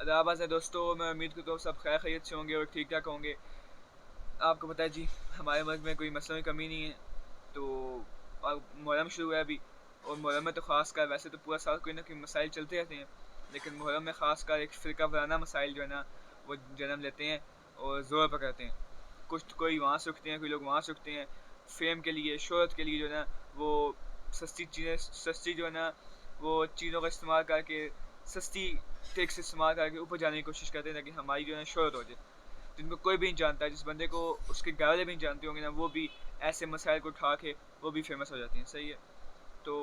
अदाबाद है दोस्तों, मैं उम्मीद करता हूँ सब खैर खैरियत से होंगे और ठीक-ठाक होंगे। आपको पता है जी, हमारे मुल्क में कोई मसलों की कमी नहीं है, तो मुहर्रम शुरू हुआ है अभी और मुहर्रम में तो ख़ासकर वैसे तो पूरा साल कोई ना कोई मसाइल चलते रहते हैं, लेकिन मुहर्रम में ख़ासकर एक फ़िरका वाराना मसाइल जो है ना, वो जन्म लेते हैं और ज़ोर पकड़ते हैं। कुछ कोई वहाँ से उठते हैं, कोई लोग वहाँ से उठते हैं, फ़ेम के लिए, शोहरत के लिए जो है ना, वो सस्ती जो है ना, वो चीज़ों का इस्तेमाल करके, सस्ती ट्रिक्स इस्तेमाल करके ऊपर जाने की कोशिश करते हैं ताकि हमारी जो है ना शोहरत हो जाए। जिनको कोई भी नहीं जानता, जिस बंदे को उसके घरवाले भी नहीं जानते होंगे ना, वो भी ऐसे मसाइल को उठा के वो भी फ़ेमस हो जाती हैं, सही है? तो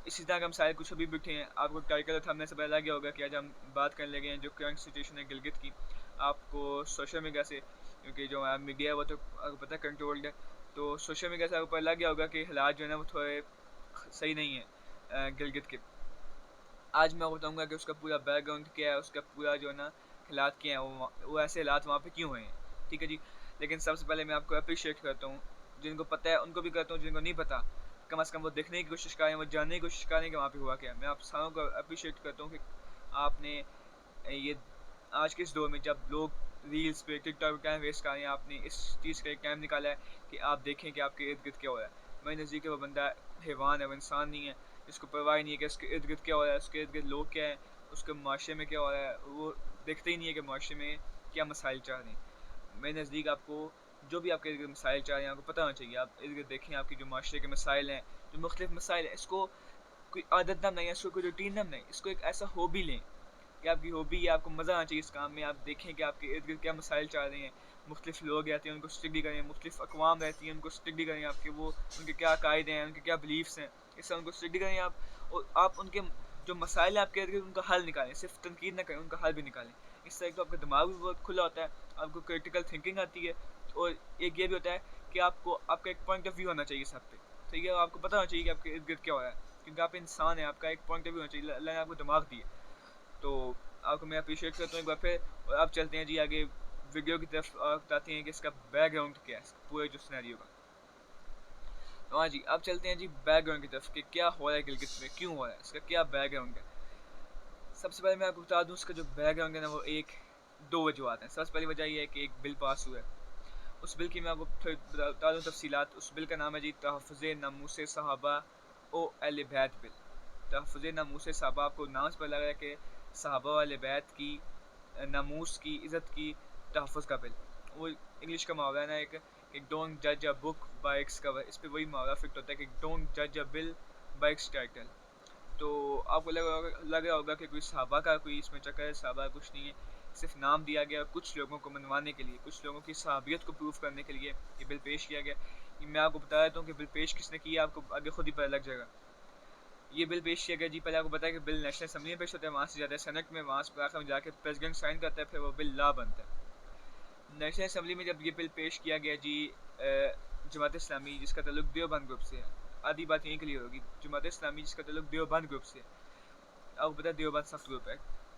इसी तरह के मसाइल कुछ अभी भी उठे हैं। आपको टाइटल का थंबनेल से पता लग गया होगा कि आज हम बात करने लगे हैं जो करंट सिचुएशन है गिलगित की। आपको सोशल मीडिया से, क्योंकि जो हमारा मीडिया है वो तो आपको पता है कंट्रोल्ड है, तो सोशल मीडिया से आपको पता लग गया होगा कि हालात जो है ना वो थोड़े सही नहीं है गिलगित के। आज मैं बताऊँगा कि उसका पूरा बैकग्राउंड क्या है, उसका पूरा जो है ना हालात क्या हैं, वो ऐसे हालात वहाँ पे क्यों हुए हैं, ठीक है जी। लेकिन सबसे पहले मैं आपको एप्रिशिएट करता हूँ, जिनको पता है उनको भी करता हूँ, जिनको नहीं पता, कम से कम वो देखने की कोशिश करें, वो जानने की कोशिश करें कि वहाँ पे हुआ क्या है। मैं आप सारों को एप्रिशिएट करता हूँ कि आपने ये आज के इस दौर में जब लोग रील्स पे, टिकटॉक पे टाइम वेस्ट कर रहे हैं, आपने इस चीज़ का एक टाइम निकाला है कि आप देखें कि आपके इर्द-गिर्द क्या हो रहा है। मेरे नज़दीक वो बंदा हैवान है, वो इंसान नहीं है, जिसको परवाह ही नहीं है कि उसके इर्द-गिर्द क्या हो रहा है, उसके इर्द-गिर्द लोग क्या हैं, उसके माशरे में क्या हो रहा है, वो देखते ही नहीं है कि माशरे में क्या मसाइल चल रहे हैं। मेरे नज़दीक आपको जो भी आपके इर्द-गिर्द मसाइल चल रहे हैं, आपको पता होना चाहिए। आप इर्द-गिर्द देखें, आपकी जो माशरे के मसाइल हैं, जो मुख्तलिफ मसाइल हैं, इसको कोई आदत ना बनाएँ, इसको कोई रूटीन ना बनाएँ, इसको एक ऐसा हॉबी लें कि आपकी हॉबी है, आपको मज़ा आना चाहिए इस काम में। आप देखें कि आपके इर्द-गिर्द क्या मसाइल चल रहे हैं, मुख्तलिफ लोग रहते हैं, उनको स्टडी करें, मुख्तलिफ अक़वाम रहती हैं, उनको स्टडी करें, आपके वो उनके क्या अकायदे हैं, उनके क्या बिलीफ्स हैं, इससे उनको स्टडी करें आप और आप उनके जो मसाइल हैं आपके इर्द-गिर्द, उनका हल निकालें, सिर्फ़ तनकीद ना करें, उनका हल भी निकालें। इससे एक तो आपका दिमाग भी बहुत खुला होता है, आपको क्रिटिकल थिंकिंग आती है और एक ये भी होता है कि आपको आपका एक पॉइंट ऑफ व्यू होना चाहिए सब पे, ठीक है? आपको पता होना चाहिए कि आपके इर्द-गिर्द क्या हो रहा है, क्योंकि आप इंसान हैं, आपका एक पॉइंट ऑफ व्यू होना चाहिए। अल्लाह ने आपको दिमाग दिया है। तो आपको मैं अप्रिशिएट करता हूँ एक बार फिर और अब चलते हैं जी आगे वीडियो की तरफ और बताते हैं कि इसका बैकग्राउंड क्या है, इसका पूरे जो सिनेरियो का। तो हाँ जी, अब चलते हैं जी बैकग्राउंड की तरफ कि क्या हो रहा है गिलगित में, क्यों हो रहा है, इसका क्या बैकग्राउंड है। सबसे पहले मैं आपको बता दूँ इसका जो बैकग्राउंड है ना वो 2 वजूहत हैं। सबसे पहली वजह ये है कि एक बिल पास हुआ है। उस बिल की मैं आपको थोड़ी बता दूँ तफ़सीलात। उस बिल का नाम है जी तहफ़्फ़ुज़ नामूस सहाबा ओ अहले बैत बिल। तहफ़्फ़ुज़ नामूस सहाबा, आपको नाम से पता लग रहा है कि सहाबा वाले बैत की नामूस की, इज़्ज़त की तहफ़्फ़ुज़ का बिल। वो इंग्लिश का मुहावरा है ना एक डोंट जज a book by its cover, इस पे वही मुहावरा फिट होता है कि डोंट जज अ बिल बाय इट्स टाइटल। तो आपको लग रहा होगा कि कोई सहाबा का कोई इसमें चक्कर है, सहाबा का कुछ नहीं है। सिर्फ़ नाम दिया गया कुछ लोगों को मनवाने के लिए, कुछ लोगों की सहाबियत को प्रूव करने के लिए ये बिल पेश किया गया। ये मैं आपको बता देता हूँ कि बिल पेश किसने किया, आपको आगे खुद ही पता लग जाएगा। ये बिल पेश किया गया जी, पहले आपको पता है कि बिल नेशनल असेंबली में पेश होता है, वहाँ से जाता है सेनेट में, वहाँ से आखिर में जाके प्रेसिडेंट साइन करता है, फिर वो बिल लॉ बनता है। नेशनल असेंबली में जब ये बिल पेश किया गया जी जमात इस्लामी जिसका ताल्लुक देवबंद ग्रुप से है, आधी बात यहीं क्लियर होगी। जमात इस्लामी जिसका ताल्लुक देवबंद ग्रुप से है, आपको पता है देवबंद सख्त ग्रुप है,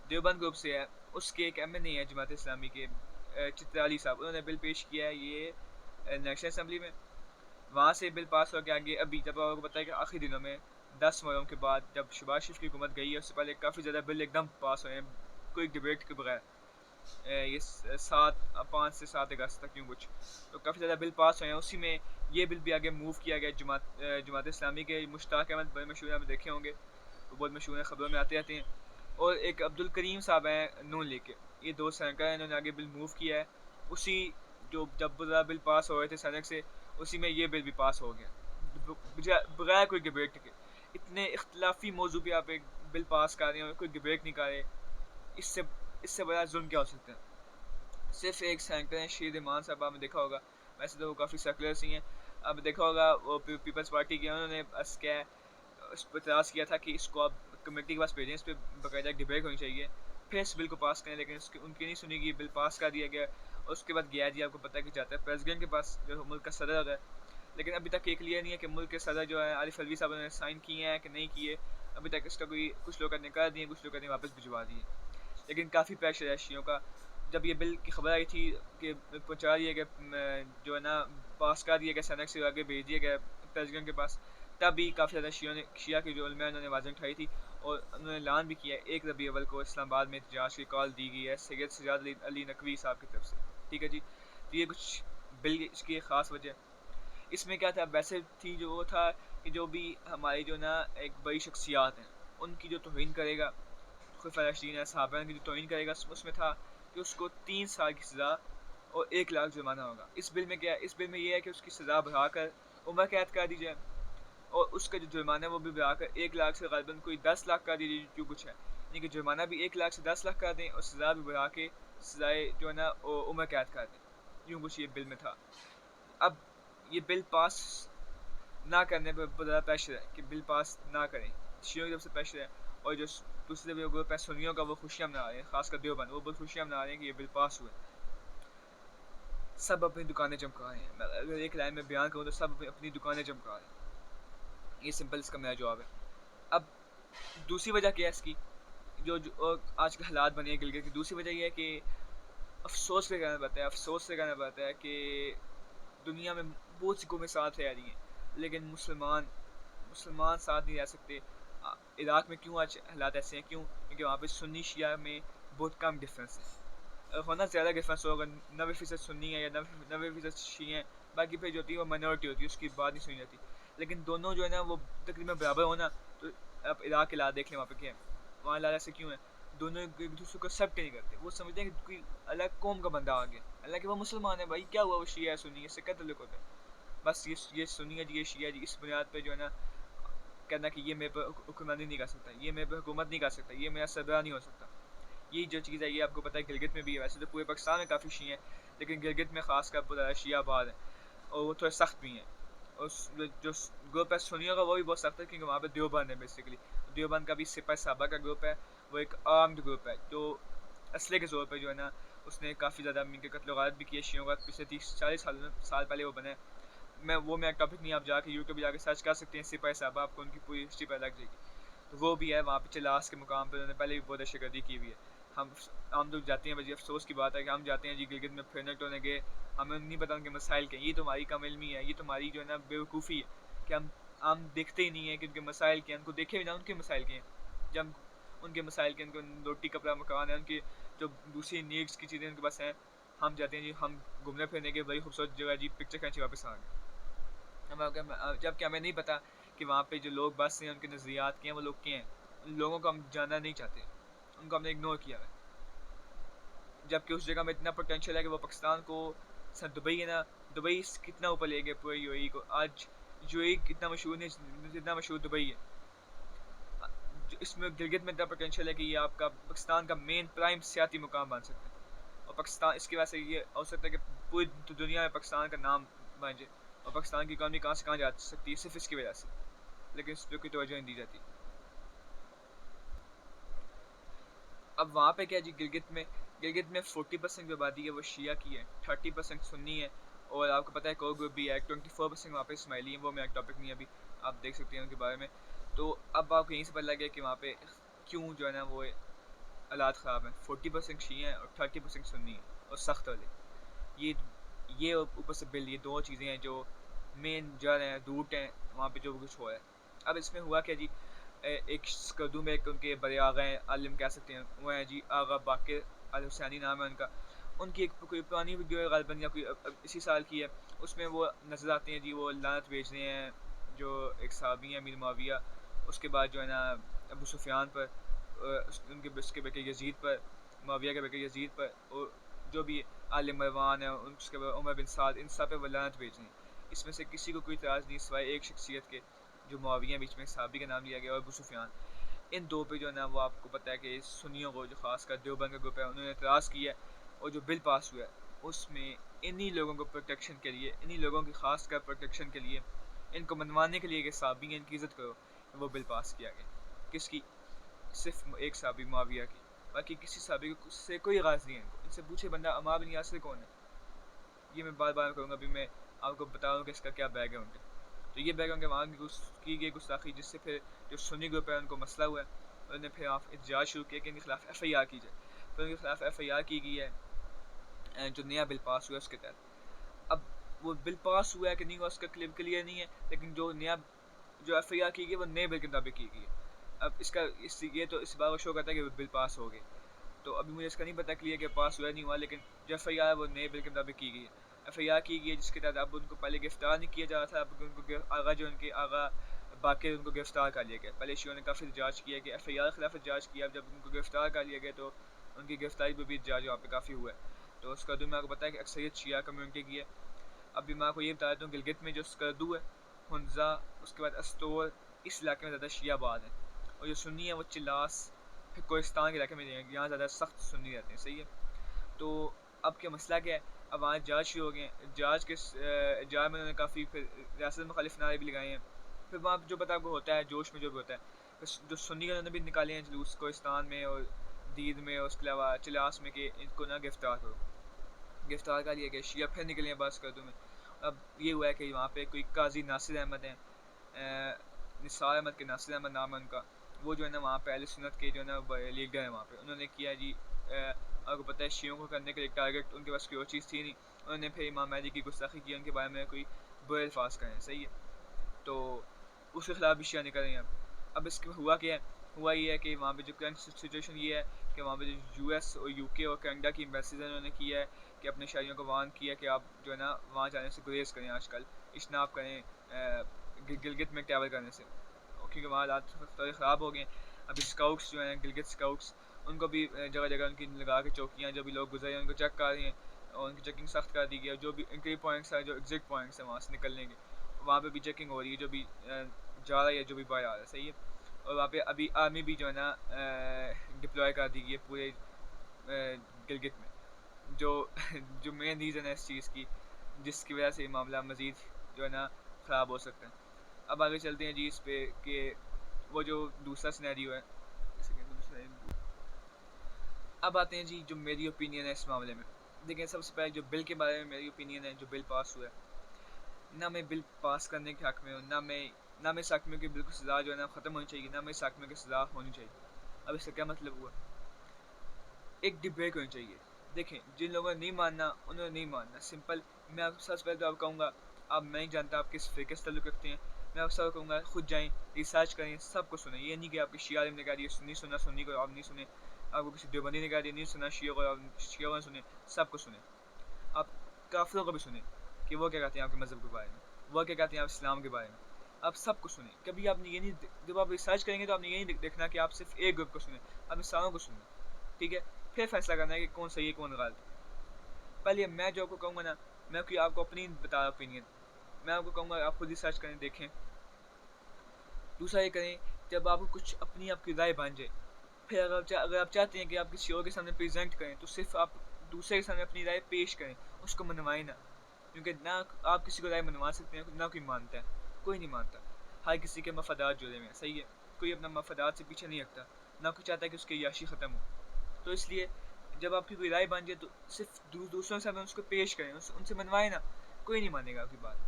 देवबंद ग्रुप से है, उसके एक एमएनए है जमात इस्लामी के चित्राली साहब, उन्होंने बिल पेश किया है ये नेशनल असेंबली में। वहाँ से बिल पास होकर आगे अभी जब आपको पता है कि आखिरी दिनों में 10 मुहर्रम के बाद जब शहबाज शरीफ की हुकूमत गई है, उससे पहले काफ़ी ज़्यादा बिल एकदम पास हुए हैं, कोई डिबेट के बगैर। ये 5 से 7 अगस्त तक यूँ कुछ। तो काफ़ी ज़्यादा बिल पास हुए हैं, उसी में ये बिल भी आगे मूव किया गया जमात इस्लामी के मुश्ताक अहमद बड़े मशहूर हैं, आप देखे होंगे, वो बहुत मशहूर हैं, खबरों में आते रहते हैं। और एक अब्दुल करीम साहब हैं नून लीग के, ये 2 सेनेटर हैं, इन्होंने आगे बिल मूव किया है। उसी जो जब बिल पास हो रहे थे सेनेट से, उसी में ये बिल भी पास हो गया। बगैर कोई डिबेट के। इतने इख्तिलाफ़ी मौज़ू पे आप एक बिल पास कर रहे हैं और कोई डिबेट नहीं कर रहे, इससे इससे बड़ा जुल्म क्या हो सकता है? सिर्फ़ एक सेनेटर हैं शीर रहमान साहब, आपने देखा होगा, वैसे तो वो काफ़ी सेकुलर सी हैं। आपने देखा होगा वो पीपल्स पार्टी के हैं, उन्होंने बस क्या है इस पे एतराज़ किया था कि इसको आप कमेटी के पास भेजें, इस पे बाकायदा डिबेट होनी चाहिए, फिर इस बिल को पास करें, लेकिन उसकी उनकी नहीं सुनी गई, बिल पास कर दिया गया और उसके बाद गया जी, आपको पता है कि जाता है प्रेसिडेंट के पास, जो मुल्क का सदर होता है। लेकिन अभी तक ये क्लियर नहीं है कि मुल्क के सदर जो है आरिफ अलवी साहब, उन्होंने साइन किए हैं कि नहीं किए। अभी तक इसका कोई, कुछ लोग कहते हैं कर दिए, कुछ लोग कहते हैं वापस भिजवा दिए। लेकिन काफ़ी प्रेशर है शियों का। जब ये बिल की खबर आई थी कि पहुँचा दिया गया जो है ना पास कर दिया गया, सेनेट से आगे भेज दिया गया प्रेसिडेंट के पास, तब भी काफ़ी ज़्यादा शिया की जो उलमा है उन्होंने आवाज़ें उठाई थी और उन्होंने ऐलान भी किया है 1 रबी अव्वल को इस्लामाबाद में एहतजाज की कॉल दी गई है सैयद सजाद अली नकवी साहब की तरफ से। ठीक है जी, तो ये कुछ बिल इसकी एक ख़ास वजह। इसमें क्या था, वैसे थी जो वो था कि जो भी हमारी जो ना एक बड़ी शख्सियात हैं उनकी जो तौहीन करेगा, खुलफाए राशिदीन है, सहाबा की जो तौहीन करेगा, उसमें था कि उसको 3 साल की सज़ा और 1 लाख जुर्माना होगा। इस बिल में क्या है, इस बिल में ये है कि उसकी सज़ा बढ़ाकर उम्र कैद कर दी जाए और उसका जो जुर्माना है वो भी बढ़ाकर 1 लाख से ग़ालिबन कोई 10 लाख कर दी जाए जो कुछ है, यानी कि जुर्माना भी 1 लाख से 10 लाख कर दें और सज़ा भी बढ़ा के सज़ाए जो है ना उम्र कैद कर दें। यूँ कुछ ये बिल में था। अब ये बिल पास ना करने पर बहुत ज़्यादा प्रेशर है कि बिल पास ना करें, शियों की तरफ से प्रेशर है। और जो दूसरे ग्रुप है सुन्नियों का, वो खुशियाँ मना रहे हैं, खासकर देवबंद, वो बहुत खुशियाँ मना रहे हैं कि ये बिल पास हुए। सब अपनी दुकानें चमका रहे हैं। मैं अगर एक लाइन में बयान करूँ तो सब अपनी दुकानें चमका रहे हैं। ये सिंपल इसका मेरा जवाब है। अब दूसरी वजह क्या है इसकी, जो आज के हालात बने हैं गिलगित की, दूसरी वजह ये है कि अफसोस से कहना पड़ता है, अफसोस से कहना पड़ता है कि दुनिया में बहुत सी कौमें साथ रह रही हैं लेकिन मुसलमान साथ नहीं रह सकते। इराक़ में क्यों आज हालात ऐसे हैं, क्यों? क्योंकि वहाँ पे सुन्नी शिया में बहुत कम डिफरेंस है। होना ज़्यादा डिफरेंस होगा, 90% सुन्नी है या 90% शी हैं, बाकी फिर जो होती है वो माइनॉरिटी होती है, उसकी बात नहीं सुनी जाती। लेकिन दोनों जो है ना वो तकरीबन बराबर होना। तो आप इराक़ के हालात देख लें, वहाँ पे क्या है, वहाँ हालात ऐसे क्यों है, दोनों एक दूसरे को एक्सेप्ट नहीं करते। वो समझते हैं कि कोई अलग कौम का बंदा आ गया, हालांकि वो मुसलमान है। भाई क्या हुआ, वो शिया है सुन्नी, इससे क्या ताल्लुक होता है? बस ये सुन्नी है जी, ये शिया जी, इस बुनियाद पे जो है ना कहना कि ये मेरे पर हुक्मरानी नहीं कर सकता, ये मेरे पर हुकूमत नहीं कर सकता, ये मेरा सरबराह नहीं हो सकता। यही जो चीज़ है ये आपको पता है गिलगित में भी है। वैसे तो पूरे पाकिस्तान में काफ़ी शी हैं, लेकिन गिलगित में खासकर बहुत ज़्यादा शिया आबाद है और वो थोड़े सख्त भी हैं। और जो ग्रुप है सुन्नियों का वो भी बहुत सख्त है, क्योंकि वहाँ पे देवबंद है बेसिकली। देवबंद का भी सिपा साहबा का ग्रुप है, वो एक आर्म्ड ग्रुप है जो असले के ज़ोर पर जो है ना उसने काफ़ी ज़्यादा मिलकर कत्ल गारत भी किए शियों का। पिछले 30-40 साल पहले वो बने। मैं एक टॉपिक नहीं, आप जाके यूट्यूब पे जाके सर्च कर सकते हैं सिपाही साहबा, आपको उनकी पूरी हिस्ट्री पता लग जाएगी। तो वो भी है वहाँ पे चिलास के मुकाम पर, उन्होंने पहले भी बहुत दहशतगर्दी की हुई है। हम लोग जाते हैं, बल्कि अफसोस की बात है कि हम जाते हैं जी गिलगित में फिरने टोने गए, हमें नहीं पता उनके मसाइल क्या। ये तो हमारी कम इल्मी है, ये तो हमारी जो है ना बेवकूफ़ी है कि हम देखते ही नहीं है कि उनके मसाइल क्या हैं, उनको देखे भी ना उनके मसाइल क्या हैं। जब उनके मसाइल के, उनको रोटी कपड़ा मकान है, उनकी जो दूसरी नीड्स की चीज़ें उनके पास हैं, हम जाते हैं जी, हम घूमने फिरने के बड़ी खूबसूरत जगह जी, पिक्चर खींची वापस आ गए। जबकि हमें नहीं पता कि वहाँ पे जो लोग बस हैं उनके नज़रियात क्या हैं, वो लोग क्या हैं। उन लोगों को हम जानना नहीं चाहते, उनको हमने इग्नोर किया है। जबकि उस जगह में इतना पोटेंशियल है कि वो पाकिस्तान को, सर दुबई है ना, दुबई कितना ऊपर ले गया पूरे यूएई को। आज यूएई कितना मशहूर नहीं, जितना मशहूर दुबई है। इसमें गिलगित में इतना पोटेंशियल है कि ये आपका पाकिस्तान का मेन प्राइम सियाती मुकाम बन सकता है। और पाकिस्तान इसकी वजह से ये हो सकता है कि पूरी दुनिया में पाकिस्तान का नाम बन जाए और पाकिस्तान की इकॉनमी कहाँ से कहाँ जा सकती है सिर्फ इसकी वजह से। लेकिन इस पर कोई तवज्जो नहीं दी जाती। अब वहाँ पे क्या है जी, गिलगित में 40% जो आबादी है वो शिया की है, 30% सुन्नी है। और आपको पता है कोर ग्रुप भी है, 24% वहाँ पे इस्माइली है। वो मेरा टॉपिक नहीं है अभी, आप देख सकते हैं उनके बारे में। तो अब आपको यहीं से पता लग गया कि वहाँ पे क्यों जो है ना वो हालात ख़राब हैं। 40% शिया है और 30% सुन्नी है और सख्त वाले। ये ये ऊपर से बिल, ये दो चीज़ें हैं जो मेन जड़ हैं, रूट हैं वहाँ पे जो कुछ हुआ है। अब इसमें हुआ क्या जी, एक स्कर्दू में एक उनके बड़े आगा हैं, आलिम कह सकते हैं, वो हैं जी आगा बाकिर अल हुसैनी नाम है उनका। उनकी एक कोई पुरानी वीडियो है ग़ालिबन, या कोई इसी साल की है। उसमें वो नज़र आते हैं जी, वो लानत भेज रहे हैं जो एक सहाबी हैं अमीर मुआविया, उसके बाद जो है ना अबू सुफियान पर, उनके उसके बेटे यजीद पर, मुआविया के बेटे यजीद पर, और जो भी आलिम मरवान है, उसके बाद उमर बिन साद, इन सब पे वो लानत भेज रहे हैं। इसमें से किसी को कोई इतराज़ नहीं सिवाय एक शख्सियत के, जो मुआविया, बीच में सहाबी का नाम लिया गया, और अबू सुफियान। इन दो पे जो है ना वो आपको पता है कि सुन्नियों को, जो खासकर देवबंद का ग्रुप है, उन्होंने इतराज़ किया है। और जो बिल पास हुआ है उसमें इन्हीं लोगों को प्रोटेक्शन के लिए, इन्हीं लोगों की खासकर प्रोटेक्शन के लिए, इनको मनवाने के लिए कि साहबी हैं, इनकी इज़्ज़त करो, वो बिल पास किया गया। किसकी? सिर्फ एक साहबी मुआविया की। बाकी किसी साहबी से कोई गाज़ नहीं है इनको। इनसे पूछे बंदा अम्मार बिन यासिर कौन है, ये मैं बार बार कहूँगा। अभी मैं आपको बता रहा कि इसका क्या बैकग्राउंड है। तो ये बैकग्राउंड के वहाँ की गई गुस्ताखी, जिससे फिर जो सुन्नी ग्रुप है उनको मसला हुआ है। उन्होंने फिर आप एहतजाज शुरू किया कि इनके खिलाफ FIR की जाए। फिर उनके खिलाफ FIR की गई है, जो नया बिल पास हुआ है उसके तहत। अब वो बिल पास हुआ है कि नहीं हुआ उसका क्लियर नहीं है, लेकिन जो नया जो FIR की गई वो नए बिल के मुताबिक की गई है। अब इसका ये तो इस बार वो शो करता है कि बिल पास हो गए। तो अभी मुझे इसका नहीं पता क्लियर कि पास हुआ नहीं हुआ, लेकिन जो FIR है वो नए बिल के मुताबिक की गई है। FIR की गई है जिसके तहत अब उनको पहले गिरफ्तार नहीं किया जा रहा था, अब उनको आगा जो उनके आगा बाकी उनको गिरफ्तार कर लिया गया। पहले शियो ने काफ़ी जांच किया कि FIR के खिलाफ जांच किया, अब जब उनको गिरफ्तार कर लिया गया तो उनकी गिरफ्तारी पर भी जांच वहाँ पे काफ़ी हुआ है। तो स्कर्दू में आपको पता है कि अक्सरियत शिया कम्युनिटी की है। अभी मैं आपको ये बता देता हूँ गिलगित में जो स्कर्दू है, हुंजा, उसके बाद अस्तोर, इस इलाके में ज़्यादा शिया आबाद हैं, और जो सुन्नी है वो चिलास फिर कोहिस्तान के इलाके में यहाँ ज़्यादा सख्त सुन्नी रहते हैं। सही है। तो अब क्या मसला क्या है, अब वहाँ जाँच शुरू हो गए हैं। जाँच के जाँच में उन्होंने काफ़ी फिर रियासत मुखालिफ नारे भी लगाए हैं। फिर वहाँ पर जो पता आपको होता है जोश में जो भी होता है, फिर जो सुन्नी उन्होंने भी निकाले हैं जुलूस कोहिस्तान में और दीद में और उसके अलावा चिलास में कि इनको ना गिरफ्तार करो। गिरफ्तार कर लिया गया। शिया फिर निकले हैं बस कर दूँ मैं। अब ये हुआ है कि वहाँ पे कोई काजी नासिर अहमद हैं, निसार अहमद के नासिर अहमद नाम है उनका, वो जो है ना वहाँ पे अहले सुन्नत के जो है ना लीडर हैं वहाँ पे। उन्होंने किया जी आपको पता है शियों को करने के लिए टारगेट उनके पास कोई और चीज़ थी नहीं, उन्होंने फिर इमाम महदी की गुस्ताखी की, उनके बारे में कोई बुरे अल्फाज करें। सही है। तो उसके खिलाफ भी शिया निकल रहे हैं। अब इसके हुआ क्या है, हुआ ये है कि वहाँ पे जो करंट सिचुएशन ये है कि वहाँ पे जो US और UK और कनाडा की एम्बेसीज हैं उन्होंने किया है कि अपने शहरियों को वार्न किया कि आप जो है ना वहाँ जाने से गुरेज करें, आजकल इजनाब करें गिलगित में ट्रैवल करने से, क्योंकि वहाँ हालात थोड़े ख़राब हो गए। अभी स्काउट्स जो हैं गिलगित स्काउट्स, उनको भी जगह जगह उनकी लगा के चौकियाँ, जो भी लोग गुजरे हैं उनको चेक कर रही हैं और उनकी चेकिंग सख्त कर दी गई है। जो भी एंट्री पॉइंट्स हैं, जो एग्जिट पॉइंट्स हैं वहाँ से निकलने के, वहाँ पे भी चेकिंग हो रही है, जो भी जा रहा है जो भी बाहर आ रहा है। सही है। और वहाँ पे अभी आर्मी भी जो है ना डिप्लॉय कर दी गई है पूरे गिलगित में, जो जो मेन रीज़न है इस चीज़ की, जिसकी वजह से मामला मज़ीद जो है ना ख़राब हो सकता है। अब आगे चलते हैं जी इस पे कि वो जो दूसरा सिनेरियो है, अब आते हैं जी जो मेरी ओपिनियन है इस मामले में। देखिए सबसे पहले जो बिल के बारे में मेरी ओपिनियन है, जो बिल पास हुआ है, ना मैं बिल पास करने के हक़ में हूँ, ना मैं इस हक़ में कि बिल की सज़ा जो है ना ख़त्म होनी चाहिए, ना मैं इस हक़ में कि सज़ा होनी चाहिए। अब इसका क्या मतलब हुआ, एक डिबेट होनी चाहिए। देखें जिन लोगों ने नहीं मानना उन्होंने नहीं मानना, सिंपल। मैं आपको सबसे पहले तो आप कहूँगा, आप मैं नहीं जानता आप किस फ़िरके से ताल्लुक़ रखते हैं, मैं आपको सब कहूँगा खुद जाएँ, रिसर्च करें, सबको सुनें। ये नहीं कि आपके शिया आलिम ने कह दिया नहीं सुनना सुन्नी को आप नहीं सुने, आपको किसी देवबंदी ने कह दिया नहीं सुनना शिया को आप शिया को सुने, सबको सुने। आप काफिरों को भी सुने कि वो क्या कहते हैं आपके मज़हब के बारे में, वो क्या कहते हैं आप इस्लाम के बारे में, आप सबको सुने। कभी आपने ये नहीं, जब आप रिसर्च करेंगे तो आपने ये नहीं देखना कि आप सिर्फ एक ग्रुप को सुने, आपने सारों को सुने। ठीक है। फिर फैसला करना है कि कौन सही है कौन गलत है। पहले मैं जो आपको कहूँगा ना, मैं आपको अपनी बता रहा ओपिनियन, मैं आपको कहूँगा आप खुद रिसर्च करें, देखें। दूसरा ये करें, जब आपको कुछ अपनी आपकी राय बन जाए, फिर अगर आप चाहते हैं कि आप किसी और के सामने प्रेजेंट करें, तो सिर्फ आप दूसरे के सामने अपनी राय पेश करें, उसको मनवाएं ना। क्योंकि ना आप किसी को राय मनवा सकते हैं, ना कोई मानता है, कोई नहीं मानता। हर किसी के मफादात जुड़े हुए हैं। सही है। कोई अपना मफादात से पीछे नहीं रखता, ना कोई चाहता है कि उसकी याशी ख़त्म हो। तो इसलिए जब आपकी कोई राय बन जाए तो सिर्फ दूसरों के सामने उसको पेश करें, उनसे मनवाएं ना, कोई नहीं मानेगा आपकी बात।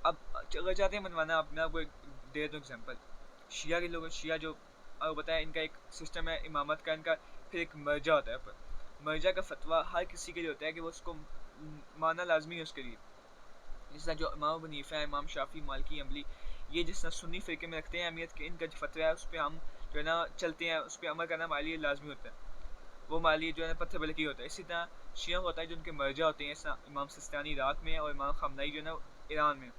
अब अगर चाहते हैं मनवाना, आप मैं आपको एक दे दूँ एग्जाम्पल। शिया के लोग, शिया जो आपको बताया इनका एक सिस्टम है इमामत का, इनका फिर एक मर्जा होता है। पर मर्जा का फतवा हर किसी के लिए होता है कि वो उसको मानना लाजमी है उसके लिए। जिस तरह जो इमाम अबू हनीफा है, इमाम शाफी, मालिकी, अम्बली, ये जिस तरह सुन्नी फ़िरके में रखते हैं अहमियत के, इनका जो फतवा है उस पर हम जो है ना चलते हैं, उस पर अमल करना हमारे लिए लाजमी होता है। वो हमारे लिए जो है ना पत्थर बलकी होता है। इसी तरह शिया होता है जो उनके मर्जा होते हैं, इस तरह इमाम सिस्तानी इराक में और इमाम खमनाई जो है ना ईरान में।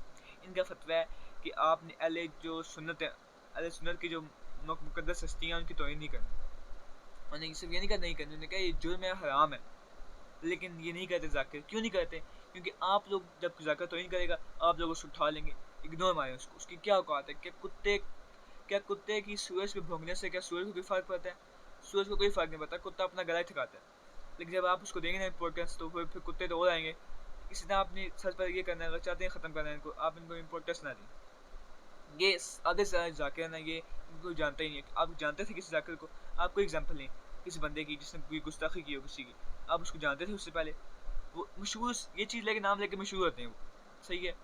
इनका फतवा है कि आपने अहले जो सुन्नत है, अहले सुन्नत की जो मुक़द्दस हस्तियाँ उनकी तौहीन नहीं करनी। उन्हें सिर्फ ये नहीं करना, नहीं करनी, उन्होंने कहा ये जुर्म है, हराम है। लेकिन ये नहीं करते जाकिर, क्यों नहीं करते? क्योंकि आप लोग जब जाकिर तौहीन करेगा, आप लोग उसको उठा लेंगे, इग्नोर मारें उसको। उसकी क्या औकात है? क्या कुत्ते की सूरज पे भोंकने से क्या सूरज को कोई फ़र्क पड़ता है? सूरज को कोई फ़र्क नहीं पड़ता, कुत्ता अपना गला ही थकाता है। लेकिन जब आप उसको देंगे ना इम्पोर्टेंस, तो फिर कुत्ते तो और आएंगे। इसी तरह आपने सच पर ये करना है, अगर चाहते हैं ख़त्म करना है इनको, आप इनको इम्पोर्टेंस ना दें। ये आधे से जाकिर ना, ये इनको जानते ही नहीं है। आप जानते थे किसी जाकिर को? आप कोई एग्जांपल लें किसी बंदे की जिसने कोई गुस्ताखी की हो किसी की, आप उसको जानते थे उससे पहले? वो मशहूर ये चीज़ लेके नाम लेके मशहूर होते हैं वो। सही है।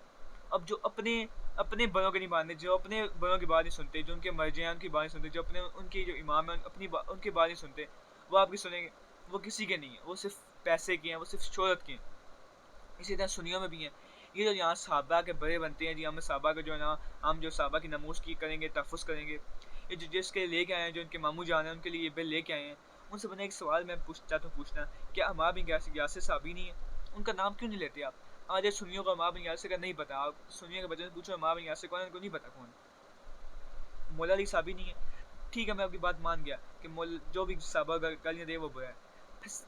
अब जो अपने अपने बड़ों के नहीं मानते, जो अपने बड़ों की बात नहीं सुनते, जो उनके मर्जी हैं उनकी बात नहीं सुनते, जो अपने उनकी जो इमाम है उनकी बात नहीं सुनते, वो आपकी सुनेंगे? वो किसी के नहीं है, वो सिर्फ पैसे के हैं, वो सिर्फ शोहरत के हैं। इसी तरह सुन्नियों में भी हैं। ये जो यहाँ सहाबा के बड़े बनते हैं जी, हम सहाबा का जो है ना, हम जो सहाबा की नमूज़ की करेंगे, तहफ़्फ़ुज़ करेंगे, ये जिसके लेके आए हैं, जो इनके मामू जान हैं, उनके लिए ये बिल लेके आए हैं, उनसे मैंने एक सवाल मैं चाहता हूँ पूछना, क्या अम्मार बिन यासिर साहब ही नहीं है? उनका नाम क्यों नहीं लेते आप? आज ये सुन्नियों को अम्मार बिन यासिर का नहीं पता, आप सुन्नियों के बच्चों से पूछो अम्मार बिन यासिर कौन है, उनको नहीं पता कौन। मौला अली साहब ही नहीं है। ठीक है, मैं आपकी बात मान गया कि जो भी साहबा गालियाँ दे वो बुरा है।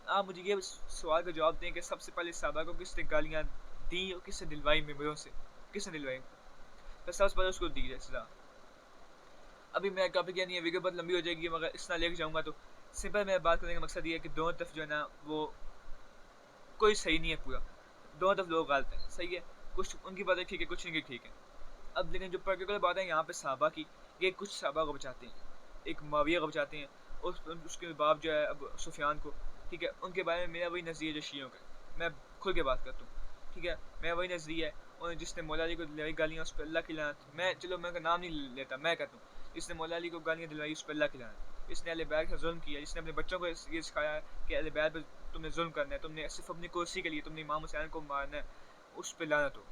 आप मुझे ये सवाल का जवाब दें कि सबसे पहले साहबा को किसने गालियाँ दी और किसने दिलवाई मेमोरियों से, किसने दिलवाई? तो सबसे पहले उसको दी सजा। अभी मेरा टॉपिक ये नहीं है, वीडियो बहुत लंबी हो जाएगी, मगर इस तरह लेके जाऊँगा तो सिंपल मेरा बात करने का मकसद ये है कि दोनों तरफ जो है ना वो कोई सही नहीं है पूरा, दोनों तरफ लोग गलत हैं, सही है। कुछ उनकी बातें ठीक है, कुछ इनकी ठीक है। अब लेकिन जो पर्टिकुलर बात है यहाँ पे सहाबा की, ये कुछ सहाबा को बचाते हैं, एक मुआविया को बचाते हैं, और उसके बाप जो है अब सुफियान को, ठीक है, उनके बारे में मेरा वही नज़रिया जो शियों का, मैं खुल के बात करता हूँ, ठीक है, मेरा वही नज़रिया है। और जिसने मौला अली को दिलवाई गालियाँ, उस पर अल्लाह की लानत। मैं चलो मैं नाम नहीं लेता, मैं कहता हूँ जिसने मौला अली को गालियाँ दिलवाई, उस पर अल्लाह की लानत। इसने अहले बैत का जुल्म किया, जिसने अपने बच्चों को ये सिखाया कि अहले बैत पर तुमने जुल्म करना है, तुमने सिर्फ अपनी कुर्सी के लिए तुमने इमाम हुसैन को मारना है, उस पर लानत हो।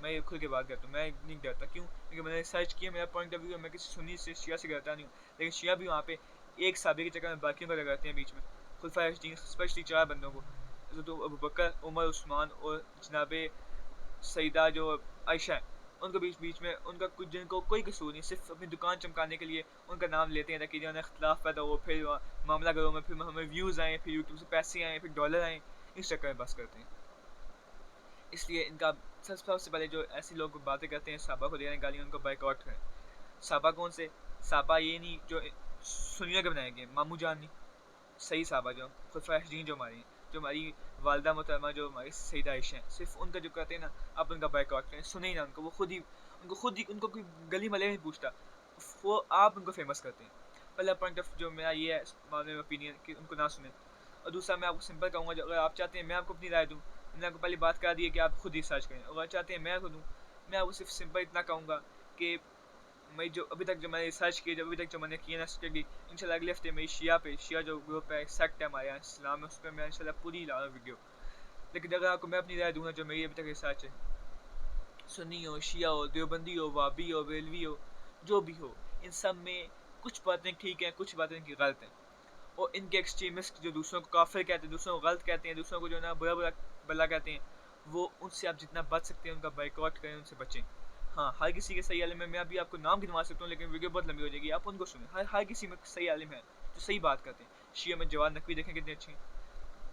मैं ये खुल के बात करता हूँ, मैं नहीं डरता। क्यों? क्योंकि मैंने सर्च किया, मेरा पॉइंट ऑफ व्यू है, मैं किसी सुन्नी से शिया से डरता नहीं हूँ। लेकिन शिया भी वहाँ पे एक साबिर के चक्कर में बाकियों को लगाते हैं बीच में, खुलफा राशिदीन स्पेशली 4 बंदों को, तो अबू बकर, उमर, उस्मान और जनाब सईदा जो आयशा है, उनको बीच बीच में उनका कुछ जिनको कोई कसूर नहीं, सिर्फ अपनी दुकान चमकाने के लिए उनका नाम लेते हैं ताकि जो है इख्तलाफ पैदा हो, फिर मामला घरों में, फिर हमें व्यूज़ आएँ, फिर यूट्यूब से पैसे आएँ, फिर डॉलर आएँ, इस चक्कर में बस करते हैं। इसलिए इनका सबसे पहले जो ऐसे लोग बातें करते हैं सहाबा को दे रहे हैं गालियाँ, उनको बाइकआउट करें। सहाबा कौन से? सहाबा ये नहीं जो सुनिया के बनाए गए, मामू जान नहीं, सही सहाबा जो खुलफाए राशिदीन जो हमारी, जो हमारी वालदा मोहतरमा, जो हमारी सईदा आयशा हैं, सिर्फ उनका जो कहते हैं ना, आप उनका बाइकआउट करें। सुने ही ना उनको, वो खुद ही उनको कोई गली मले नहीं पूछता, वो आप उनको फेमस करते हैं। पहला पॉइंट ऑफ जो मेरा ये है इस मामले में ओपिनियन कि उनको ना सुने। और दूसरा मैं आपको सिंपल कहूँगा, जो अगर आप चाहते हैं मैं आपको अपनी राय दूँ, मैंने आपको पहले बात करा दी है कि आप खुद रिसर्च करें, और अगर चाहते हैं मैं आपको दूँ, मैं आपको सिर्फ सिंपल इतना कहूँगा कि मैं जो अभी तक जो मैंने रिसर्च की, जो अभी तक जो मैंने किया ना स्टडी, इंशाल्लाह अगले हफ्ते मेरी शिया जो ग्रुप है, सेक्ट है हमारे यहाँ इस्लाम में, उस पर मैं इंशाल्लाह पूरी ला रहा हूँ वीडियो। लेकिन अगर आपको मैं अपनी राय दूँगा जो मेरी अभी तक रिसर्च है, सुन्नी हो, शिया हो, देवबंदी हो, वाबी हो, बेलवी हो, जो भी हो, इन सब में कुछ बातें ठीक हैं, कुछ बातें इनकी गलत हैं। और इनके एक्सट्रीमिस्ट जो दूसरों को काफिर कहते हैं, दूसरों को गलत कहते हैं, दूसरों को जो है ना बुरा बुरा भला कहते हैं, वो उनसे आप जितना बच सकते हैं उनका बाइकआउट करें, उनसे बचें। हाँ, हर किसी के सही आलिम में मैं अभी आपको नाम गिनवा सकता हूँ, लेकिन वीडियो बहुत लंबी हो जाएगी, आप उनको सुनें। हर किसी में सही आलिम है जो सही बात करते हैं। शिया में जवाद नकवी देखें कितने अच्छे हैं,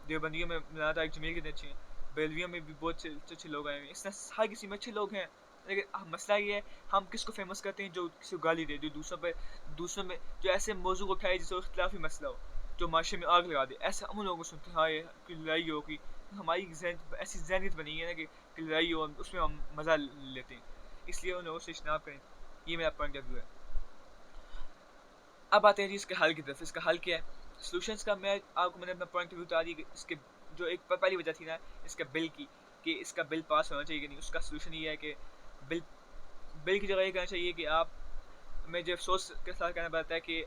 देवबंदियों में मिलाना तारिक जमील कितने अच्छे हैं, बेलवियों में भी बहुत अच्छे लोग आए हैं, इस तरह हर किसी में अच्छे लोग हैं। लेकिन मसला ये है, हम किसको फेमस करते हैं? जो किसी को गाली दे, जो दूसरों में जो ऐसे मौजू उठाए जिसको इख्तिलाफी मसला हो, जो माशरे में आग लगा दे, ऐसे हम उन लोगों को सुनते हैं। हाँ, ये कि लड़ाई हो, कि हमारी ऐसी जहनीत बनी है ना कि लड़ाई हो, उसमें हम मज़ा लेते हैं, इसलिए उन लोगों से इज्तनाब करें। ये मेरा पॉइंट ऑफ व्यू है। अब आते हैं जी इसके हल की तरफ। इसका हल क्या है? सोल्यूशंस का मैं आपको मैंने अपना पॉइंट ऑफ व्यू बता दिया कि इसके जो एक पहली वजह थी ना इसका बिल की, कि इसका बिल पास होना चाहिए कि नहीं, उसका सोल्यूशन ये है कि बिल बिल की जगह ये कहना चाहिए कि आप, मैं जो अफसोस के साथ कहना पड़ता है कि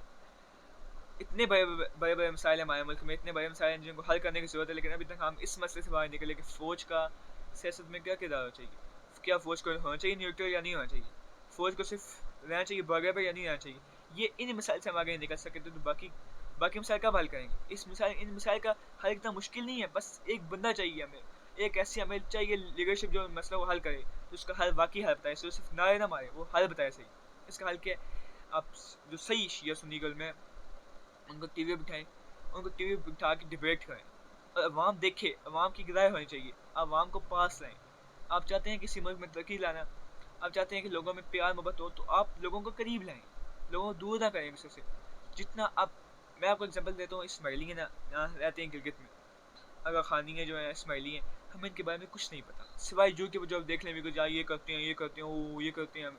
इतने बड़े मसाइल हैं हमारे मुल्क में, इतने बड़े मसाइल हैं जिनको हल करने की ज़रूरत है, लेकिन अभी तक हम इस मसले से बाहर निकले कि फ़ौज का सियासत में क्या किरदार होना चाहिए। क्या फ़ौज को होना चाहिए न्यूट्रल या नहीं होना चाहिए? फ़ौज को सिर्फ रहना चाहिए बॉर्डर पर या नहीं रहना चाहिए? ये इन मसाइल से हम आगे नहीं निकल सकते, तो बाकी मसाइल कब हल करेंगे? इन मसाइल का हल इतना मुश्किल नहीं है, बस एक बंदा चाहिए हमें, एक ऐसी हमें चाहिए लीडरशिप जो मसला को हल करे, तो उसका हल वाकई हल बताए, सिर्फ नारे ना मारे, वो हल बताए सही। इसका हल क्या है? आप जो सही शिया सुन्नी गल में उनको टीवी बिठाएं, उनको टीवी बिठा के डिबेट करें, और अवाम देखे, अवाम की राय होनी चाहिए, अवाम को पास लाएं। आप चाहते हैं किसी मुल्क में तरक्की लाना, आप चाहते हैं कि लोगों में प्यार मोहब्बत हो, तो आप लोगों को करीब लाएं, लोगों को दूर ना करें किसी से। जितना आप, मैं आपको एग्जांपल देता हूँ, इस्माइली है ना, यहाँ रहते हैं गिलगित में, आगा खानी है जो है इस्माइली हैं, हमें इनके बारे में कुछ नहीं पता, सिवाय यूट्यूब जो देख लें बिकॉज ये करते हैं, ये करते हैं, वो ये करते हैं।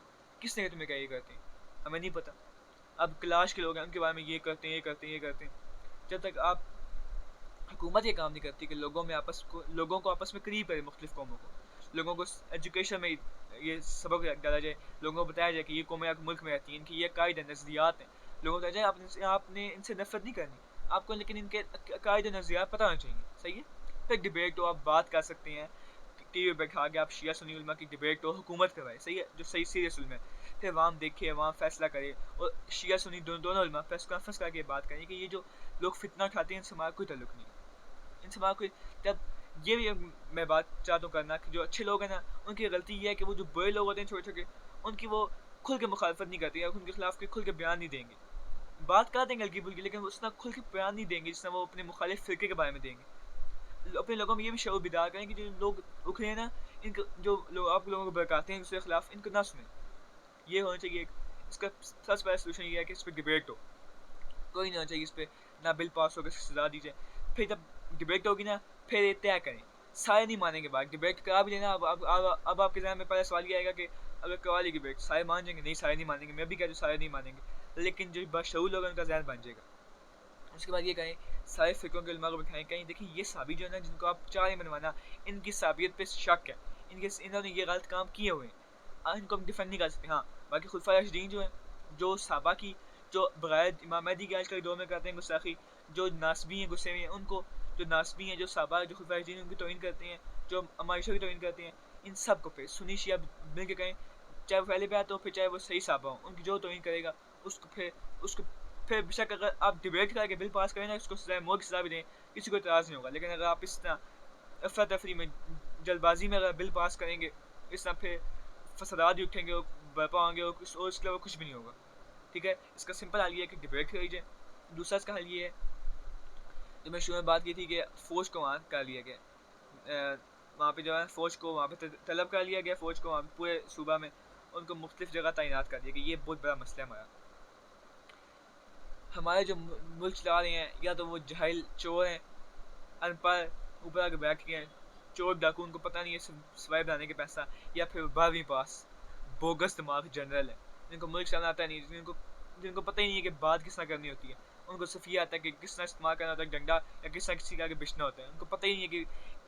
किसने तुम्हें क्या ये करते हैं? हमें नहीं पता। अब क्लाश के लोग हैं, उनके बारे में ये करते हैं, ये करते हैं, ये करते हैं। जब तक आप हुकूमत ये काम नहीं करती कि लोगों को आपस में करीब करे, मुख्तलिफ कौमों को, लोगों को एजुकेशन में ये सबक डाला जाए, लोगों को बताया जाए कि ये कौमें मुल्क में रहती हैं, इनकी ये कायदे नज़रियात हैं, लोगों को बताया जाए आपने इनसे नफरत नहीं करनी आपको, लेकिन इनके कायदे नज़रियात पता होना चाहिए। सही है? फिर डिबेट हो, आप बात कर सकते हैं, टीवी बैठा के आप शिया सुन्नी उलमा की डिबेट हो, हुकूमत करवाए। सही है? जो सही सीरियस उलमा है, फिर वहाँ देखे, वहाँ फैसला करे और शिया सुन्नी दोनों उलमा प्रेस कॉन्फ्रेंस करके बात करें कि ये जो लोग फितना उठाते हैं इनसे हमारा कोई ताल्लुक नहीं, इनसे हमारा कोई। तब ये भी मैं बात चाहता हूँ करना कि जो अच्छे लोग हैं ना, उनकी गलती ये है कि वो जो बुरे लोग होते हैं छोटे छोटे, उनकी वो खुल के मुखालफत नहीं करती है, उनके खिलाफ कोई खुल के बयान नहीं देंगे, बात कर देंगे हल्की फुल्की, लेकिन उतना खुल के बयान नहीं देंगे जितना वो अपने मुखालिफ फिरके के बारे में देंगे। अपने लोगों में ये भी शऊर बिदार करें कि जो लोग उखड़े हैं ना, इनको जो लोग आप लोगों को भड़काते हैं दूसरे के खिलाफ, इनको ना सुने। ये होना चाहिए। इसका सबसे पहला सोल्यूशन ये है कि इस पर डिबेट हो, कोई नहीं होना चाहिए इस पर ना बिल पास होकर सजा दी जाए। फिर जब डिबेट होगी ना, फिर ये तय करें, सारे नहीं मानेंगे बात, डिबेट करा भी लेना। अब आपके जहन में पहले सवाल ये आएगा कि अगर करवा ली डिबेट सारे मान जाएंगे, नहीं सारे नहीं मानेंगे, मैं भी कहता हूँ सारे नहीं मानेंगे, लेकिन जो बशऊर लोग हैं उनका जहन बन जाएगा। उसके बाद ये कहें, सारे फ़िक़ों के उलमा को बिठाएं, कहीं देखिए ये साबी जो है ना, जिनको आप चाह रहे मनवाना, इनकी साबियत पे शक है, इन्होंने ये गलत काम किए हुए हैं, इनको हम डिफेंड नहीं कर सकते। हाँ, बाकी खुलफा राशिदीन जो है, जो साहबा की, जो बगैर इमाम महदी के आजकल दौर में करते हैं गुस्ताखी, जो नासबी हैं, गुस्से में हैं, उनको, जो नासबी हैं, जो साहबा, जो खुलफा राशिदीन उनकी तौहीन करते हैं, जो अमाइशा की तौहीन करते हैं, इन सब को फिर सुन्नी शिया मिल के कहें, चाहे वो पहले बात हो, फिर चाहे वो सही साहबा हो, उनकी जो तौहीन करेगा उसको फिर बेशक अगर आप डिबेट करके बिल पास करें ना, उसको सज़ाए मौत की सज़ा भी दें, किसी को इतराज़ नहीं होगा। लेकिन अगर आप इस तरह अफरा तफरी में, जल्दबाजी में अगर बिल पास करेंगे, इस तरह फिर फसादात भी उठेंगे और बर्पा होंगे और इसके अलावा कुछ भी नहीं होगा। ठीक है, इसका सिंपल हल ये है कि डिबेट करी जाए। दूसरा इसका हल ये है, जो मैं शुरू में बात की थी कि फ़ौज को वहाँ कर लिया गया, वहाँ पे जो है फ़ौज को वहाँ पे तलब कर लिया गया, फ़ौज को वहाँ पूरे सूबा में उनको मुख्तलिफ जगह तैनात कर दिया गया। ये बहुत बड़ा मसला है हमारे जो मुल्क चला रहे हैं, या तो वो जाहिल चोर हैं, अनपढ़, ऊपर आगे बैठ के हैं, चोर डाकू, उनको पता नहीं है सवाई बनाने के पैसा, या फिर 12वीं पास बोगस दिमाग जनरल है, जिनको मुल्क चलाना आता नहीं, जिनको पता ही नहीं है कि बात किस तरह करनी होती है। उनको सिर्फ ये आता है कि किस तरह इस्तेमाल करना होता है डंडा, या किस तरह किसी के आगे बिछना होता है। उनको पता ही नहीं है कि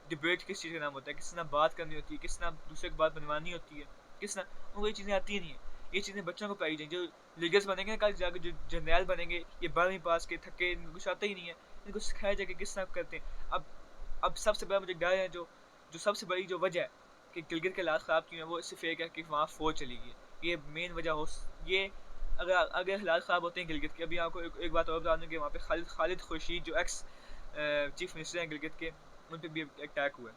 डिबेट किस चीज़ का नाम होता है, किस तरह बात करनी होती है, किस तरह दूसरे की बात बनवानी होती है, किस तरह, उनको ये चीज़ें आती ही नहीं है। ये चीज़ें बच्चों को पढ़ाई जाए। जो लीडर्स बनेंगे ना कल जाकर, जो जनरल बनेंगे, ये 12वीं पास के थके, इनको कुछ आता ही नहीं है, इनको सिखाया जाए कि किस तरह करते हैं। अब सबसे बड़ा मुझे डर है, जो सबसे बड़ी जो वजह है कि गिलगित के हालात ख़राब क्यों है, वो इससे फेक है कि वहाँ फ़ौज चली गई है। ये मेन वजह हो ये। अगर हालात ख़राब होते हैं गिलगित के, अभी आपको एक बात और बता दूँ कि वहाँ पे खालिद खुर्शीद जो एक्स चीफ मिनिस्टर हैं गिलगित के, उन पर भी अटैक हुआ है।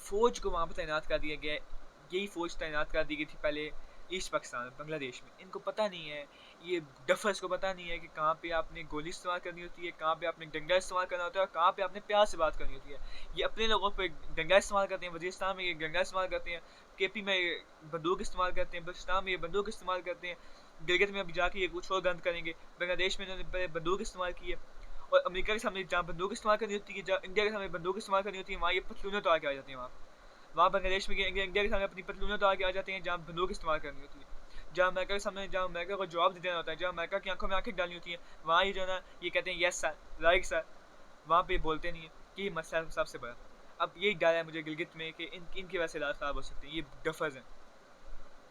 फ़ौज को वहाँ पर तैनात कर दिया गया है। यही फ़ौज तैनात कर दी गई थी पहले ईस्ट पाकिस्तान बांग्लादेश में। इनको पता नहीं है, ये डफर्स को पता नहीं है कि कहाँ पे आपने गोली इस्तेमाल करनी होती है, कहाँ पे आपने डंडा इस्तेमाल करना होता है, और कहाँ पे आपने प्यार से बात करनी होती है। ये अपने लोगों पे डंडा इस्तेमाल करते हैं, वजीरिस्तान में ये डंडा इस्तेमाल करते हैं, KP में ये बंदूक इस्तेमाल करते हैं, बलूचिस्तान में ये बंदूक इस्तेमाल करते हैं, गिलगित में अभी जाके ये कुछ और गंद करेंगे। बांग्लादेश में इन्होंने पहले बंदूक इस्तेमाल की है, और अमेरिका के सामने जहाँ बंदूक इस्तेमाल करनी होती है, जहाँ इंडिया के सामने बंदूक इस्तेमाल करनी होती है, वहाँ ये पतलूनें उतार के आ जाते हैं। वहाँ बांग्लादेश में इंडिया के सामने अपनी पतलूनें उतार के आ जाते हैं, जहाँ बंदूक इस्तेमाल करनी होती है। जहाँ अमेरिका के सामने, जहाँ अमेरिका को जवाब देना होता है, जहाँ अमेरिका की आंखों में आंखें डालनी होती हैं, वहाँ ये जो है ना, ये कहते हैं यस सर, राइट सर, वहाँ पे बोलते नहीं है कि ये मसला है सबसे बड़ा। अब यही डर है मुझे गिलगित में कि इनकी वजह से हालात ख़राब हो सकते हैं। ये डफर्स हैं,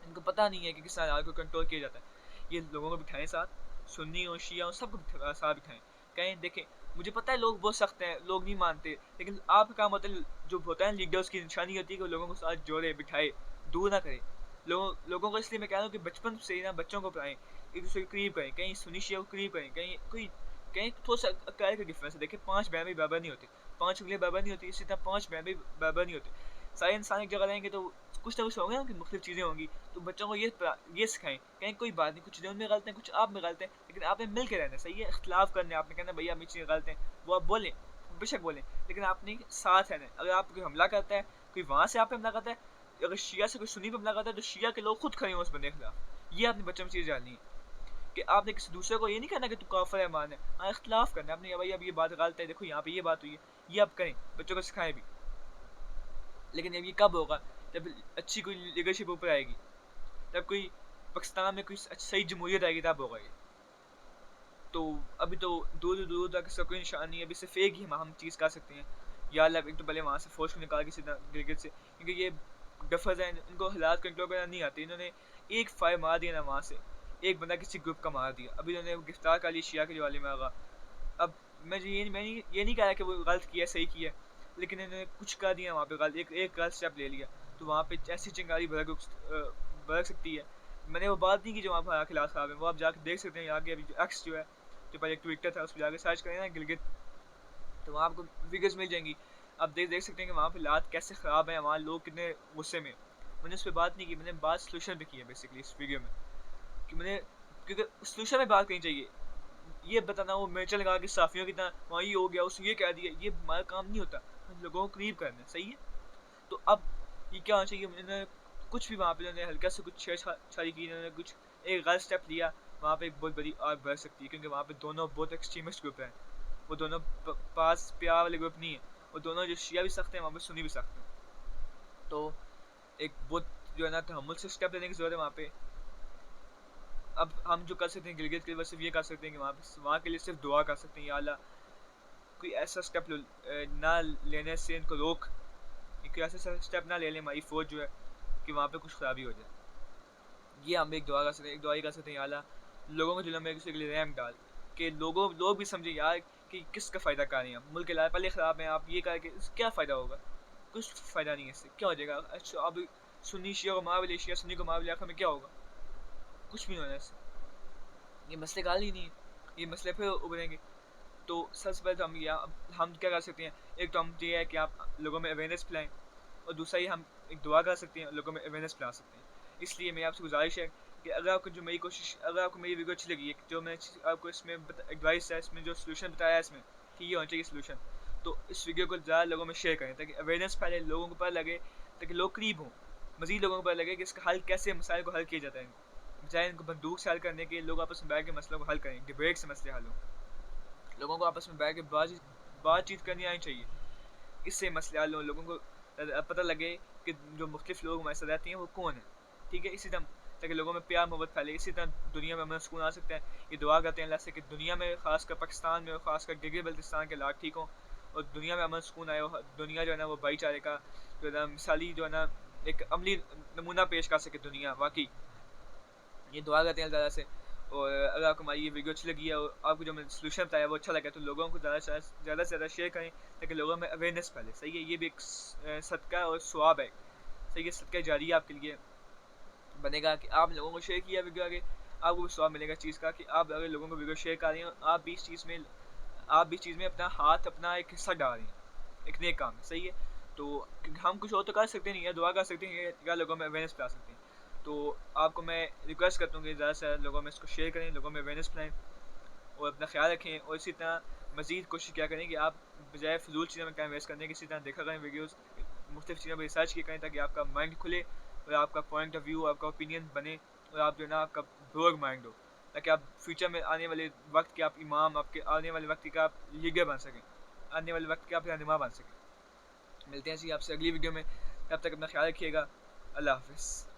इनको पता नहीं है कि किस हालात को कंट्रोल किया जाता है। ये लोगों को बिठाएं साथ, सुन्नी और शिया और सबको साथ बिठाएं, कहें देखें मुझे पता है लोग बहुत सख्त हैं, लोग नहीं मानते, लेकिन आपका काम होता है, जो होता है लीडर्स की निशानी होती है कि लोगों को साथ जोड़े, बिठाए, दूर ना करे। लोगों को इसलिए मैं कह रहा हूँ कि बचपन से ही ना बच्चों को पढ़ाएं, एक दूसरे को करीब करें, कहीं सुन्नी शिया को करीब करें, कहीं थोड़ा सा अकाल का डिफरेंस है। देखिए 5 बहन भी बराबर नहीं होते, 5 उंगलियां बराबर नहीं होती, इसी तरह 5 बहन भी बराबर नहीं होते। सारे इंसान एक जगह रहेंगे तो कुछ ना कुछ होंगे ना, कि मुख्तलिफ चीज़ें होंगी। तो बच्चों को ये सिखाएं, कहीं कोई बात नहीं, कुछ चीज़ें उनमें गलत हैं, कुछ आप में गलत हैं, लेकिन आपने मिल के रहना। सही है, इख्तलाफ करने आपने कहना भैया मेरी चीज़ें गलत हैं, वो आप बोलें, बेशक बोलें, लेकिन आपने साथ रहना है। अगर आप कोई हमला करता है, कोई वहाँ से आप पे हमला करता है, अगर शिया से कोई सुन्नी पे हमला करता है, तो शिया के लोग खुद खड़े हों उस बंदे के खिलाफ। ये आपने बच्चों में चीज़ डालनी है कि आपने किसी दूसरे को ये नहीं कहना कि तू काफिर है मान है। हाँ, इख्तलाफ करना है आपने, भाई अब ये बात गलत है, देखो यहाँ पे ये बात हुई है, ये आप करें, बच्चों को सिखाएं भी। लेकिन अब ये कब होगा, जब अच्छी कोई लीडरशिप ऊपर आएगी, तब कोई पाकिस्तान में कोई सही जमहूरियत आएगी, तब होगा ये। तो अभी तो दूर दूर तक इसका कोई निशान नहीं है। अभी सिर्फ एक ही हम चीज़ कर सकते हैं, या अल्लाह एक तो पहले वहाँ से फौज को निकाल के सीधा गिलगित से, क्योंकि ये डफर्स हैं, इनको हालात कंट्रोल करना नहीं आते। इन्होंने एक फायर मार दिया ना, वहाँ से एक बंदा किसी ग्रुप का मार दिया, अभी इन्होंने गिरफ्तार कर लिया शिया के वाले में आगा। अब मैं ये नहीं कह रहा कि वो गलत किया सही किया, लेकिन इन्होंने कुछ कर दिया वहाँ पे गलत, एक गलत स्टेप ले लिया, तो वहाँ पे ऐसी चिंगारी बरक सकती है। मैंने वो बात नहीं की जो हमारे खिलाफ साहब हैं, वो आप जाके देख सकते हैं। आगे अभी जो एक्स जो है, जो पहले ट्विटर था, उस पर जाके सर्च करें ना गिलगित, तो वहाँ आपको वीडियोज़ मिल जाएंगी। आप देख सकते हैं कि वहाँ पे हालात कैसे ख़राब हैं, वहाँ लोग कितने गुस्से में। मैंने उस पर बात नहीं की, मैंने बात सोल्यूशन पे की है बेसिकली इस वीडियो में, कि मैंने, क्योंकि सोल्यूशन में बात करनी चाहिए। ये बताना वो मिर्चा लगा के साफियों की तरह वहाँ ये हो गया, उसने ये कह दिया, ये हमारा काम नहीं होता। हम लोगों को करीब करना है, सही है। तो अब ये क्या होना चाहिए, उन्होंने कुछ भी वहाँ पे उन्होंने हल्का से कुछ छेड़छाड़ी की, उन्होंने कुछ एक गलत स्टेप लिया, वहाँ पे एक बहुत बड़ी आग बढ़ सकती है। क्योंकि वहाँ पे दोनों बहुत एक्सट्रीमिस्ट ग्रुप हैं, वो दोनों पास प्यार वाले ग्रुप नहीं है, वो दोनों जो शिया भी सख्त हैं, वहाँ पे सुन्नी भी सख्त हैं। तो एक बहुत जो है ना तहम्मुल से स्टेप लेने की जरूरत है वहाँ पे। अब हम जो कर सकते हैं गिलगित के लिए सिर्फ ये कर सकते हैं कि वहाँ के लिए सिर्फ दुआ कर सकते हैं, या अल्लाह कोई ऐसा स्टेप ना लेने से इनको रोक, कोई ऐसा स्टेप ना ले लें हमारी फौज जो है कि वहाँ पे कुछ खराबी हो जाए। ये हम एक दुआ कर सकते हैं, एक दुआ ही कर सकते हैं, या अल्लाह लोगों को जुल्म में किसी के लिए रहम डाल कि लोग भी समझे यार कि किसका फ़ायदा कर रहे हैं हम, मुल्क के लाए पहले ख़राब हैं, आप ये करके क्या फ़ायदा होगा, कुछ फ़ायदा नहीं है इससे, क्या हो जाएगा। अच्छा अब सुन्नी शिया को मार भी ले, शिया सुन्नी को मार भी ले, आखिर में क्या होगा, कुछ भी नहीं होना इससे। ये मसले का हल ही नहीं है, ये मसले फिर उभरेंगे। तो सबसे पहले तो हम क्या कर सकते हैं, एक तो हम ये है कि आप लोगों में अवेयरनेस फैलाएं, और दूसरा ही हम एक दुआ कर सकते हैं, लोगों में अवेयरनेस फैला सकते हैं। इसलिए मेरी आपसे गुजारिश है कि अगर आपको जो मेरी कोशिश, अगर आपको मेरी वीडियो अच्छी लगी है, जो मैं आपको इसमें एडवाइस है, इसमें जो सोल्यूशन बताया है इसमें कि ये होना चाहिए सोल्यूशन, तो इस वीडियो को ज़्यादा लोगों में शेयर करें ताकि अवेयरनेस फैले, लोगों को पता लगे, ताकि लोग करीब हों, मज़ीद लोगों को पता लगे कि इसका हल कैसे, मसाइल को हल किया जाता है। इनको बजाय इनको बंदूक से हल करने के, लोग आपस में बैठ के मसलों को हल करें, डिबेट से मसले हल हों। लोगों को आपस में बैठ के बातचीत करनी आनी चाहिए, इससे मसले हल हों, लोगों को पता लगे कि जो मुख्तलिफ लोग हमारे साथ रहते हैं वो कौन है, ठीक है। इसी तरह ताकि लोगों में प्यार मोहब्बत फैले, इसी तरह दुनिया में अमन सुकून आ सकता है। ये दुआ करते हैं अल्लाह से कि दुनिया में, खासकर पाकिस्तान में और खासकर गिलगित बल्तिस्तान के हालात ठीक हों, और दुनिया में अमन सुकून आए, और दुनिया जो है ना वो भाईचारे का जो है ना मिसाली जो है ना एक अमली नमूना पेश कर सके दुनिया, वाकई ये दुआ करते हैं अल्लाह से। और अगर आपको हमारी ये वीडियो अच्छी लगी है और आपको जो मैंने सोल्यूशन बताया वो अच्छा लगा, तो लोगों को ज़्यादा से ज़्यादा शेयर करें ताकि लोगों में अवेयरनेस फैले, सही है। ये भी एक सदका और सवाब है, सही है, सदका जारी आपके लिए बनेगा कि आप लोगों को शेयर किया वीडियो आगे, आपको भी सवाब मिलेगा चीज़ का कि आप अगर लोगों को वीडियो शेयर कर रहे हैं, आप भी इस चीज़ में अपना हाथ, अपना एक हिस्सा डाल रहे हैं एक नए काम में, सही है। तो हम कुछ और तो कर सकते नहीं है, दुआ कर सकते हैं या लोगों में अवेयरनेस फैला सकते हैं। तो आपको मैं रिक्वेस्ट करता हूँ कि ज़्यादा से ज़्यादा लोगों में इसको शेयर करें, लोगों में अवेयरनेस फैलाएँ और अपना ख्याल रखें। और इसी तरह मज़ीद कोशिश क्या करें कि आप बजाय फ़िज़ूल चीज़ों में टाइम वेस्ट करने की, इसी तरह देखा करें वीडियोज़, मुख्तलिफ़ चीज़ों पर रिसर्च किया करें ताकि आपका माइंड खुले और आपका पॉइंट ऑफ व्यू, आपका ओपिनियन बने, और आप जो है ना आपका ब्रॉड माइंड हो, ताकि आप फ्यूचर में आने वाले वक्त के आप इमाम, आपके आने वाले वक्त के आप लीडर बन सकें, आने वाले वक्त के आप रहनुमा बन सकें। मिलते हैं जी आपसे अगली वीडियो में, तब तक अपना ख्याल रखिएगा। अल्लाह हाफ़िज़।